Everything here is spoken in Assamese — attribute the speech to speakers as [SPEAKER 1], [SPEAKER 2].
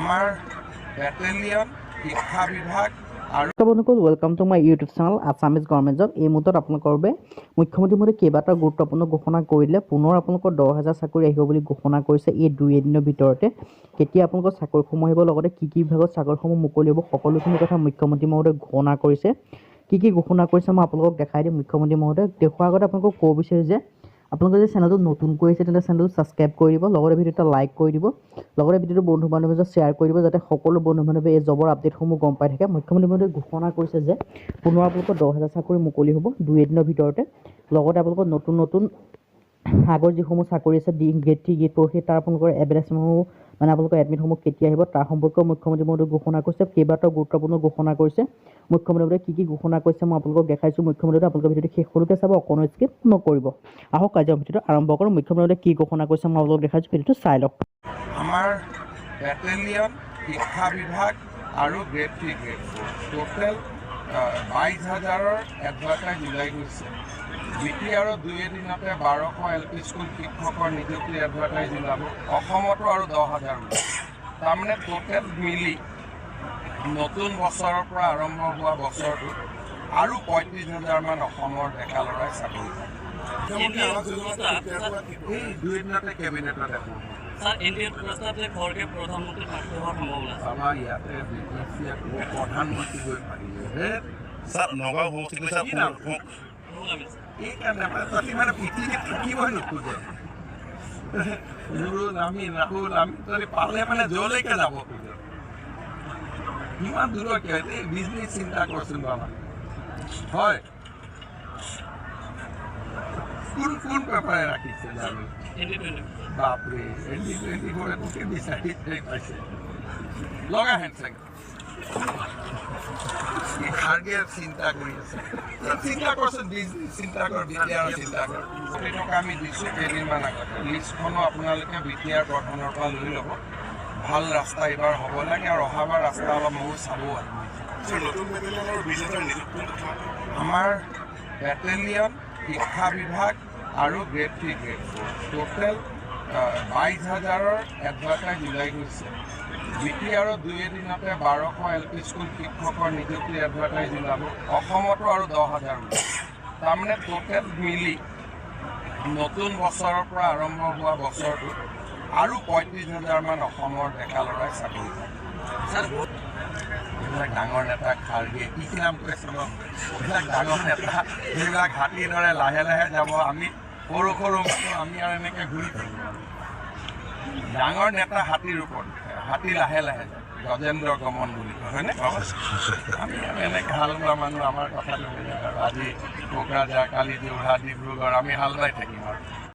[SPEAKER 1] আমাৰ বেটেলিয়ন শিক্ষা বিভাগ আৰু
[SPEAKER 2] বন্ধুসকল welcome to my YouTube channel Assamese government job. এই মুহূৰ্তত আপোনালোকৰ বাবে মুখ্যমন্ত্ৰী মহোদয়ে কেইবাটাও গুৰুত্বপূৰ্ণ ঘোষণা কৰিলে। পুনৰ আপোনালোকৰ 10,000 চাকৰি আহিব বুলি ঘোষণা কৰিছে এই 2 দিনৰ ভিতৰতে। কেতিয়া আপোনালোকৰ চাকৰিসমূহ আহিব, লগতে কি বিভাগত চাকৰিসমূহ মুকলি হ'ব, সকলোখিনি কথা মুখ্যমন্ত্ৰী মহোদয়ে ঘোষণা কৰিছে। কি ঘোষণা কৰিছে মই আপোনালোকক দেখাই দিম। মুখ্যমন্ত্ৰী মহোদয়ে দেখুৱাৰ আগতে আপোনালোকক ক'ব বিচাৰিছে যে আপোনালোকে যদি চেনেলটো নতুনকৈ আহিছে তেন্তে চেনেলটো ছাবস্ক্ৰাইব কৰি দিব, লগতে ভিডিঅ'টো লাইক কৰি দিব, লগতে ভিডিঅ'টো বন্ধু বান্ধৱীৰ মাজত শ্বেয়াৰ কৰি দিব, যাতে সকলো বন্ধু বান্ধৱীয়ে এই জবৰ আপডেটসমূহ গম পাই থাকে। মুখ্যমন্ত্ৰী মহোদয়ে ঘোষণা কৰিছে যে পুনৰ আপোনালোকৰ 10,000 চাকৰি মুকলি হ'ব 2 দিনৰ ভিতৰতে। লগতে আপোনালোকৰ নতুন আগৰ যিসমূহ চাকৰি আছে গ্ৰেড 3 গ্ৰেড 4 তাৰ আপোনালোকৰ এডভাৰটাইজসমূহ মানে আপোনালোকৰ এডমিটসমূহ কেতিয়া আহিব তাৰ সম্পৰ্কেও মুখ্যমন্ত্ৰী মহোদয়ে ঘোষণা কৰিছে। কেইবাটাও গুৰুত্বপূৰ্ণ ঘোষণা কৰিছে মুখ্যমন্ত্ৰী মহোদয়ে। কি ঘোষণা কৰিছে মই আপোনালোকক দেখাইছোঁ। মুখ্যমন্ত্ৰীয়ে আপোনালোকৰ ভিডিঅ'টো শেষলৈকে চাব, অকণো স্কিপ নকৰিব। আহক কাৰ্য্য ভিডিঅ'টো আৰম্ভ কৰোঁ। মুখ্যমন্ত্ৰীয়ে কি ঘোষণা কৰিছে মই আপোনালোকক দেখাইছোঁ, ভিডিঅ'টো চাই লওক।
[SPEAKER 1] আমাৰ বেটেলিয়ন শিক্ষা বিভাগ আৰু গ্ৰেড 3 গ্ৰেড 4 টোটেল 22,000ৰ এডভাৰটাইজ ওলাই গৈছে। বিটি আৰু 2 দিনতে 1200 LP স্কুল শিক্ষকৰ নিযুক্তিৰ এডভাৰটাইজ ওলাব। অসমতো আৰু 10,000 ওলাব। তাৰমানে টোটেল মিলি নতুন বছৰৰ পৰা আৰম্ভ হোৱা বছৰটো আৰু 35,000মান অসমৰ ডেকা ল'ৰাই চাকৰি পায়। এই 2 দিনতে কেবিনেটত এখন আমাৰ ইয়াতে প্ৰধানমন্ত্ৰী গৈ পাৰিলে
[SPEAKER 3] নগাঁও সমষ্টিত
[SPEAKER 1] এইকাৰণে মানে পৃথিৱীত থাকিবই নোখোজে। ৰাহুল আমি পালে মানে যলৈকে যাব খোজে। ইমান দূৰতকে এই বিজনেছ চিন্তা কৰচোন বাবা। হয়, কোন পেপাৰে ৰাখিছে জানো? বাপৰে, ND24 বিচাৰি পাইছে লগা হেনচেক খাৰ্গে চিন্তা কৰি আছে। চিন্তা কৰচোন, বিজনেছ চিন্তা কৰ, বিটিআৰ চিন্তা কৰ। কোটি টকা আমি দিছোঁ কেইদিনমান আগতে। লিষ্টখনো আপোনালোকে বিটিআৰ গঠনৰ পৰা লৈ ল'ব। ভাল ৰাস্তা এইবাৰ হ'ব লাগে আৰু অহাবাৰ ৰাস্তা অলপ ময়ো চাব আহিব। আমাৰ বেটেলিয়ন শিক্ষা বিভাগ আৰু গ্ৰেড 3 গ্ৰেড 4 টোটেল 22,000ৰ এডভাৰটাইজ ওলাই গৈছে। বিটি আৰু 2 দিনতে 1200 LP স্কুল শিক্ষকৰ নিযুক্তিৰ এডভাৰটাইজ ওলাব। অসমতো আৰু 10,000 ওলাব। তাৰমানে টোটেল মিলি নতুন বছৰৰ পৰা আৰম্ভ হোৱা বছৰটো আৰু 35,000মান অসমৰ ডেকা ল'ৰাই চাকৰি পায়। এইবিলাক ডাঙৰ নেতা খাৰ্গে কি নাম কৈছে ন? এইবিলাক ডাঙৰ নেতা, সেইবিলাক হাতীৰ দৰে লাহে লাহে যাব। আমি সৰু মানুহ, আমি আৰু এনেকৈ ঘূৰি থাকিম। ডাঙৰ নেতা হাতীৰ ওপৰত, হাতী লাহে লাহে যায়। গজেন্দ্ৰ গমন বুলি কয়, হয়নে? আমি আৰু এনেকৈ হাল বোৱা মানুহ, আমাৰ কথাটো বেলেগ আৰু। আজি কোকৰাঝাৰ, কালি যোৰহাট, ডিব্ৰুগড় আমি হাল বাই থাকিম আৰু।